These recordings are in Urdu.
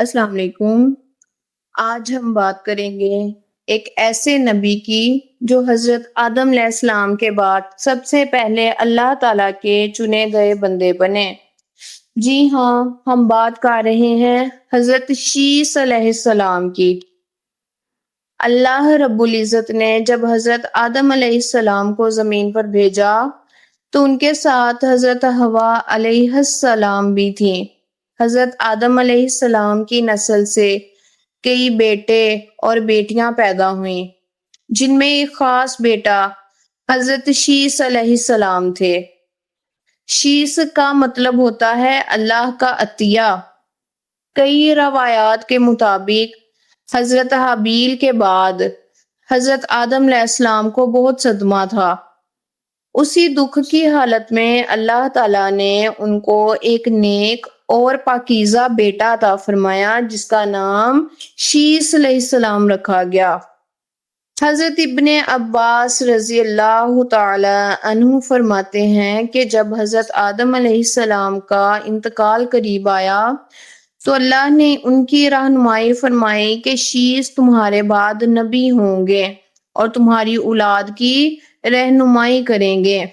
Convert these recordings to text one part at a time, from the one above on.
السلام علیکم۔ آج ہم بات کریں گے ایک ایسے نبی کی جو حضرت آدم علیہ السلام کے بعد سب سے پہلے اللہ تعالیٰ کے چنے گئے بندے بنے۔ جی ہاں، ہم بات کر رہے ہیں حضرت شیس علیہ السلام کی۔ اللہ رب العزت نے جب حضرت آدم علیہ السلام کو زمین پر بھیجا تو ان کے ساتھ حضرت حوا علیہ السلام بھی تھیں۔ حضرت آدم علیہ السلام کی نسل سے کئی بیٹے اور بیٹیاں پیدا ہوئیں، جن میں ایک خاص بیٹا حضرت شیس علیہ السلام تھے۔ شیس کا مطلب ہوتا ہے اللہ کا عطیہ۔ کئی روایات کے مطابق حضرت حابیل کے بعد حضرت آدم علیہ السلام کو بہت صدمہ تھا۔ اسی دکھ کی حالت میں اللہ تعالیٰ نے ان کو ایک نیک اور پاکیزہ بیٹا عطا فرمایا جس کا نام شیس علیہ السلام رکھا گیا۔ حضرت ابن عباس رضی اللہ تعالی عنہ فرماتے ہیں کہ جب حضرت آدم علیہ السلام کا انتقال قریب آیا تو اللہ نے ان کی رہنمائی فرمائی کہ شیس تمہارے بعد نبی ہوں گے اور تمہاری اولاد کی رہنمائی کریں گے۔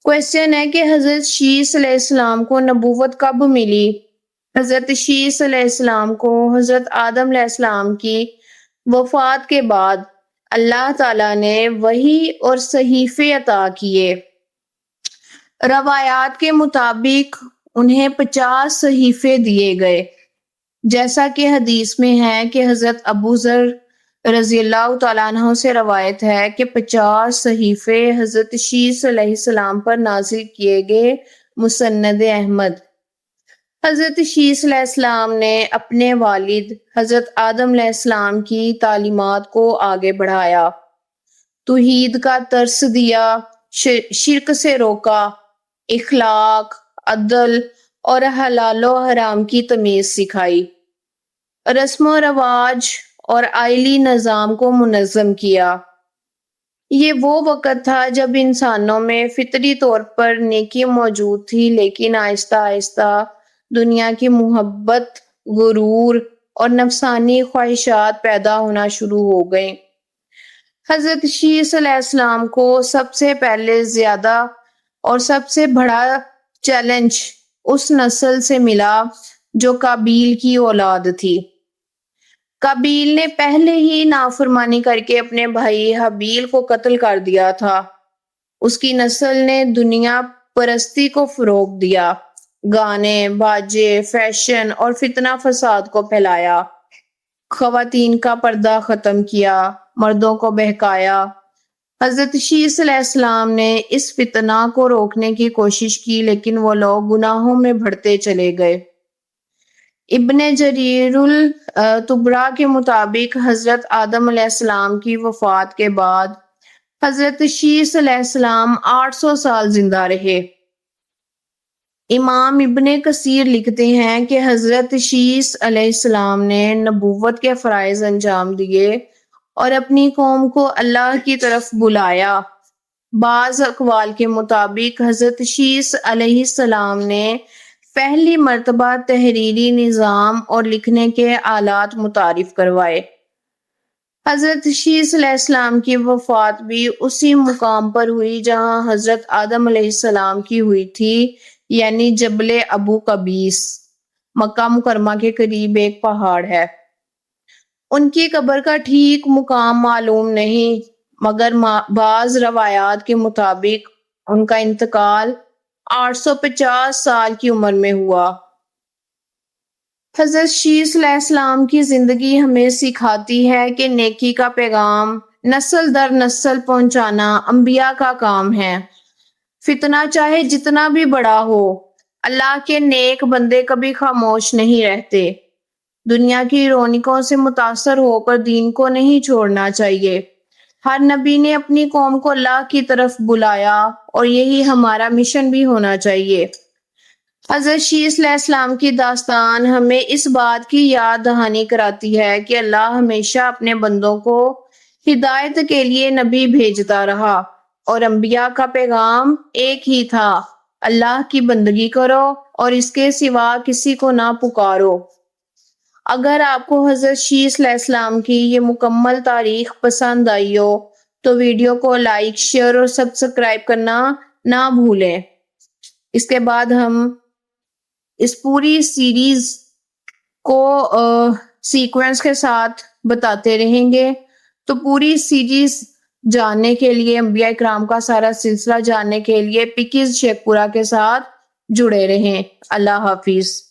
کوشچن ہے کہ حضرت شیس علیہ السلام کو نبوت کب ملی؟ حضرت شیس علیہ السلام کو حضرت آدم علیہ السلام کی وفات کے بعد اللہ تعالیٰ نے وحی اور صحیفے عطا کیے۔ روایات کے مطابق انہیں 50 صحیفے دیے گئے، جیسا کہ حدیث میں ہے کہ حضرت ابو ذر رضی اللہ تعالیٰ عنہ سے روایت ہے کہ 50 صحیفے حضرت شیس علیہ السلام پر نازل کیے گئے۔ مسند احمد۔ حضرت شیس علیہ السلام نے اپنے والد حضرت آدم علیہ السلام کی تعلیمات کو آگے بڑھایا، توحید کا درس دیا، شرک سے روکا، اخلاق، عدل اور حلال و حرام کی تمیز سکھائی، رسم و رواج اور آئلی نظام کو منظم کیا۔ یہ وہ وقت تھا جب انسانوں میں فطری طور پر نیکی موجود تھی، لیکن آہستہ آہستہ دنیا کی محبت، غرور اور نفسانی خواہشات پیدا ہونا شروع ہو گئیں۔ حضرت شیس علیہ السلام کو سب سے پہلے زیادہ اور سب سے بڑا چیلنج اس نسل سے ملا جو قابیل کی اولاد تھی۔ قابیل نے پہلے ہی نافرمانی کر کے اپنے بھائی حابیل کو قتل کر دیا تھا۔ اس کی نسل نے دنیا پرستی کو فروغ دیا، گانے، باجے، فیشن اور فتنہ فساد کو پھیلایا، خواتین کا پردہ ختم کیا، مردوں کو بہکایا۔ حضرت شیس علیہ السلام نے اس فتنہ کو روکنے کی کوشش کی، لیکن وہ لوگ گناہوں میں بڑھتے چلے گئے۔ ابن جریر الطبری کے مطابق حضرت آدم علیہ السلام کی وفات کے بعد حضرت شیس علیہ السلام 800 سال زندہ رہے۔ امام ابن کثیر لکھتے ہیں کہ حضرت شیس علیہ السلام نے نبوت کے فرائض انجام دیے اور اپنی قوم کو اللہ کی طرف بلایا۔ بعض اقوال کے مطابق حضرت شیس علیہ السلام نے پہلی مرتبہ تحریری نظام اور لکھنے کے آلات متعارف کروائے۔ حضرت شیس علیہ السلام کی وفات بھی اسی مقام پر ہوئی جہاں حضرت آدم علیہ السلام کی ہوئی تھی، یعنی جبل ابو قبیس، مکہ مکرمہ کے قریب ایک پہاڑ ہے۔ ان کی قبر کا ٹھیک مقام معلوم نہیں، مگر بعض روایات کے مطابق ان کا انتقال 850 سال کی عمر میں ہوا۔ حضرت شیس علیہ السلام کی زندگی ہمیں سکھاتی ہے کہ نیکی کا پیغام نسل در نسل پہنچانا انبیاء کا کام ہے۔ فتنہ چاہے جتنا بھی بڑا ہو، اللہ کے نیک بندے کبھی خاموش نہیں رہتے۔ دنیا کی رونقوں سے متاثر ہو کر دین کو نہیں چھوڑنا چاہیے۔ ہر نبی نے اپنی قوم کو اللہ کی طرف بلایا اور یہی ہمارا مشن بھی ہونا چاہیے۔ حضرت شیس علیہ السلام کی داستان ہمیں اس بات کی یاد دہانی کراتی ہے کہ اللہ ہمیشہ اپنے بندوں کو ہدایت کے لیے نبی بھیجتا رہا، اور انبیاء کا پیغام ایک ہی تھا: اللہ کی بندگی کرو اور اس کے سوا کسی کو نہ پکارو۔ اگر آپ کو حضرت شیس علیہ السلام کی یہ مکمل تاریخ پسند آئی ہو تو ویڈیو کو لائک، شیئر اور سبسکرائب کرنا نہ بھولیں۔ اس کے بعد ہم اس پوری سیریز کو سیکوینس کے ساتھ بتاتے رہیں گے۔ تو پوری سیریز جاننے کے لیے، انبیاء اکرام کا سارا سلسلہ جاننے کے لیے پکیز شیخ پورہ کے ساتھ جڑے رہیں۔ اللہ حافظ۔